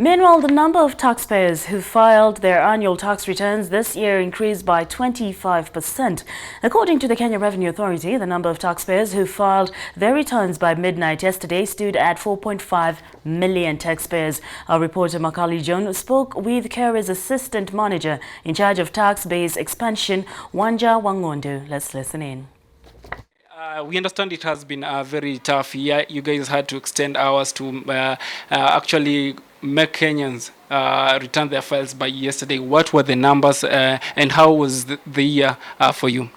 Meanwhile, the number of taxpayers who filed their annual tax returns this year increased by 25%. According to the Kenya Revenue Authority, the number of taxpayers who filed their returns by midnight yesterday stood at 4.5 million taxpayers. Our reporter Makali John spoke with KRA's assistant manager in charge of tax-based expansion, Wanja Wangondo. Let's listen in. We understand it has been a very tough year. You guys had to extend hours to actually make Kenyans return their files by yesterday. What were the numbers and how was the year for you?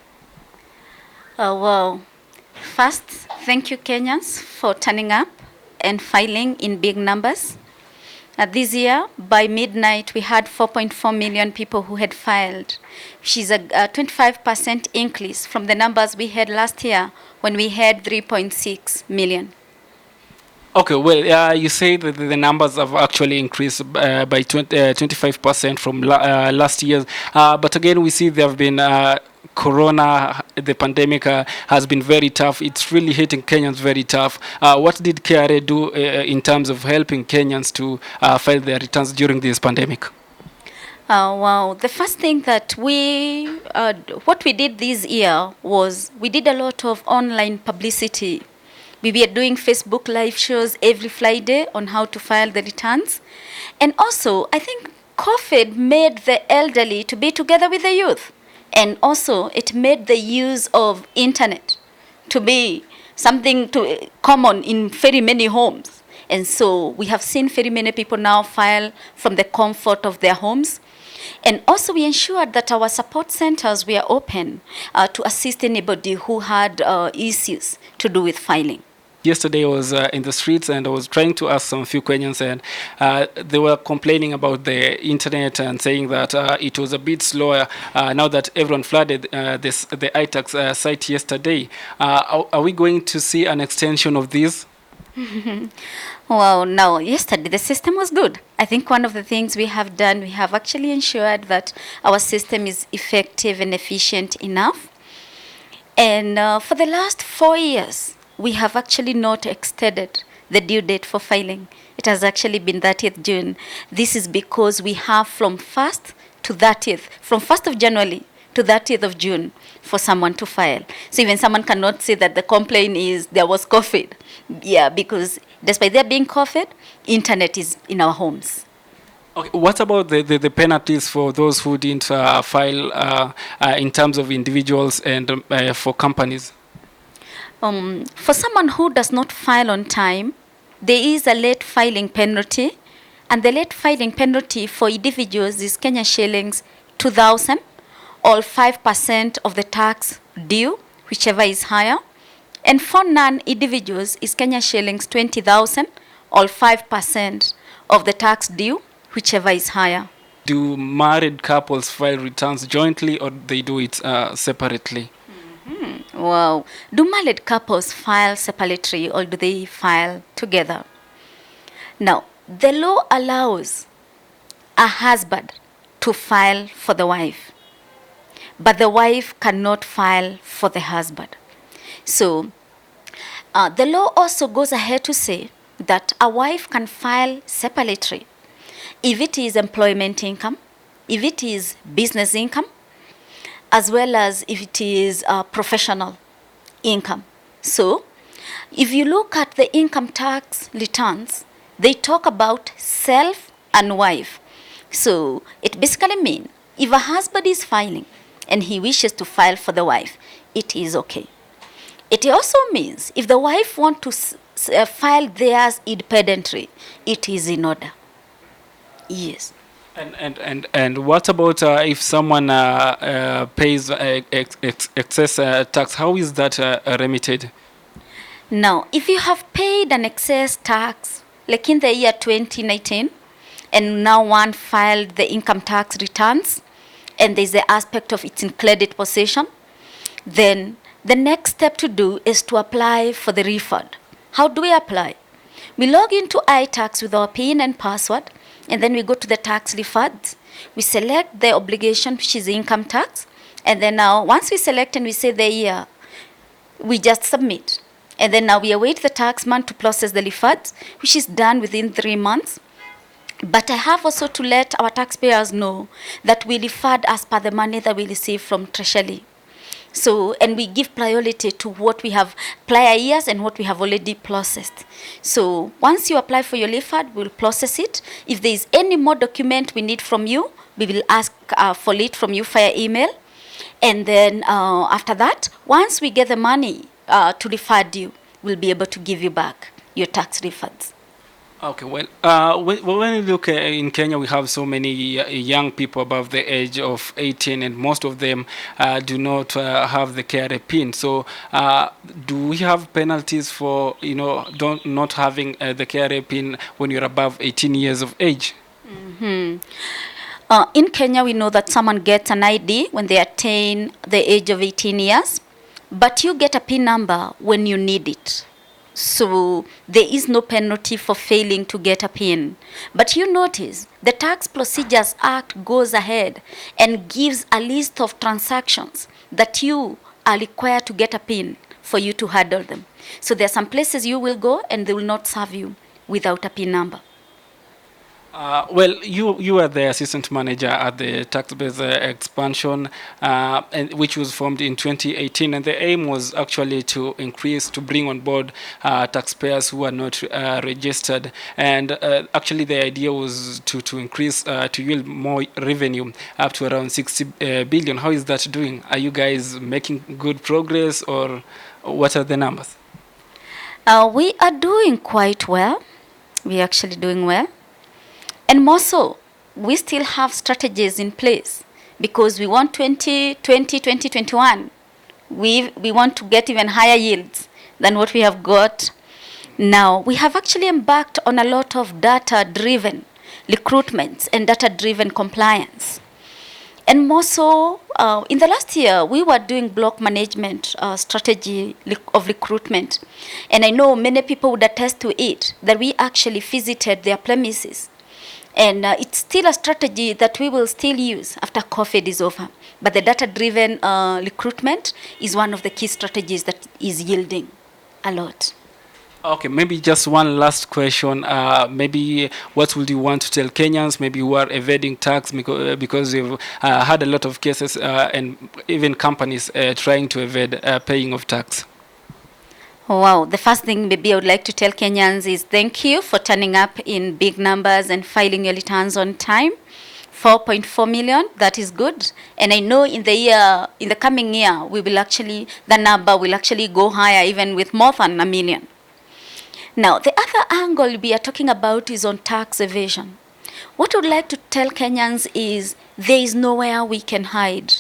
Well, first, thank you Kenyans for turning up and filing in big numbers. This year, by midnight, we had 4.4 million people who had filed, which is a 25% increase from the numbers we had last year when we had 3.6 million. Okay, well, you say that the numbers have actually increased by 25% from last year. But again, we see there have been Corona, the pandemic has been very tough. It's really hitting Kenyans very tough. What did KRA do in terms of helping Kenyans to file their returns during this pandemic? Well, the first thing that what we did this year was we did a lot of online publicity. We were doing Facebook live shows every Friday on how to file the returns. And also, I think COVID made the elderly to be together with the youth. And also, it made the use of internet to be something common in very many homes. And so we have seen very many people now file from the comfort of their homes. And also we ensured that our support centers were open to assist anybody who had issues to do with filing. Yesterday I was in the streets and I was trying to ask some few Kenyans, and they were complaining about the internet and saying that it was a bit slower now that everyone flooded the iTax site yesterday. Are we going to see an extension of this? Well, no, yesterday the system was good. I think one of the things we have done, we have actually ensured that our system is effective and efficient enough. And for the last 4 years, we have actually not extended the due date for filing. It has actually been 30th June. This is because we have from 1st to 30th, from 1st of January to 30th of June for someone to file. So even someone cannot say that the complaint is there was COVID. Yeah, because despite there being COVID, internet is in our homes. Okay, what about the penalties for those who didn't file in terms of individuals and for companies? For someone who does not file on time, there is a late filing penalty, and the late filing penalty for individuals is Kenya shillings 2,000 or 5% of the tax due, whichever is higher. And for non-individuals is Kenya shillings 20,000 or 5% of the tax due, whichever is higher. Do married couples file returns jointly or they do it separately? Wow. Do married couples file separately or do they file together? Now, the law allows a husband to file for the wife, but the wife cannot file for the husband. So, the law also goes ahead to say that a wife can file separately if it is employment income, if it is business income, as well as if it is professional income. So, if you look at the income tax returns, they talk about self and wife. So, it basically means if a husband is filing and he wishes to file for the wife, it is okay. It also means if the wife wants to file theirs independently, it is in order. Yes. And what about if someone pays excess tax? How is that remitted? Now, if you have paid an excess tax, like in the year 2019, and now one filed the income tax returns, and there's the aspect of it's in credit possession, then the next step to do is to apply for the refund. How do we apply? We log into iTax with our PIN and password, and then we go to the tax refunds. We select the obligation, which is income tax, and then now once we select and we say the year, we just submit. And then now we await the taxman to process the refunds, which is done within 3 months. But I have also to let our taxpayers know that we refund as per the money that we receive from Treasury. So, and we give priority to what we have prior years and what we have already processed. So, once you apply for your refund, we'll process it. If there is any more document we need from you, we will ask for it from you via email. And then after that, once we get the money to refund you, we'll be able to give you back your tax refunds. Okay, well, when you look in Kenya, we have so many young people above the age of 18, and most of them do not have the KRA PIN. So, do we have penalties for not having the KRA PIN when you're above 18 years of age? Mm-hmm. In Kenya, we know that someone gets an ID when they attain the age of 18 years, but you get a PIN number when you need it. So there is no penalty for failing to get a PIN. But you notice the Tax Procedures Act goes ahead and gives a list of transactions that you are required to get a PIN for you to handle them. So there are some places you will go and they will not serve you without a PIN number. Well, you are the assistant manager at the tax-based expansion, and which was formed in 2018, and the aim was actually to bring on board taxpayers who are not registered, and actually the idea was to increase, to yield more revenue up to around 60 billion. How is that doing? Are you guys making good progress, or what are the numbers? We are doing quite well. We are actually doing well. And more so, we still have strategies in place because we want 2021. We want to get even higher yields than what we have got now. We have actually embarked on a lot of data-driven recruitments and data-driven compliance. And more so, in the last year, we were doing block management strategy of recruitment. And I know many people would attest to it, that we actually visited their premises. And it's still a strategy that we will still use after COVID is over. But the data-driven recruitment is one of the key strategies that is yielding a lot. Okay, maybe just one last question. Maybe what would you want to tell Kenyans, maybe who are evading tax, because we've had a lot of cases and even companies trying to evade paying of tax? Wow, the first thing maybe I would like to tell Kenyans is thank you for turning up in big numbers and filing your returns on time. 4.4 million, that is good. And I know in the coming year, the number will actually go higher, even with more than 1 million. Now, the other angle we are talking about is on tax evasion. What I would like to tell Kenyans is there is nowhere we can hide.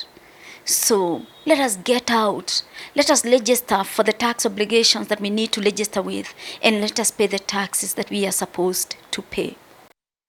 So let us get out. Let us register for the tax obligations that we need to register with, and let us pay the taxes that we are supposed to pay.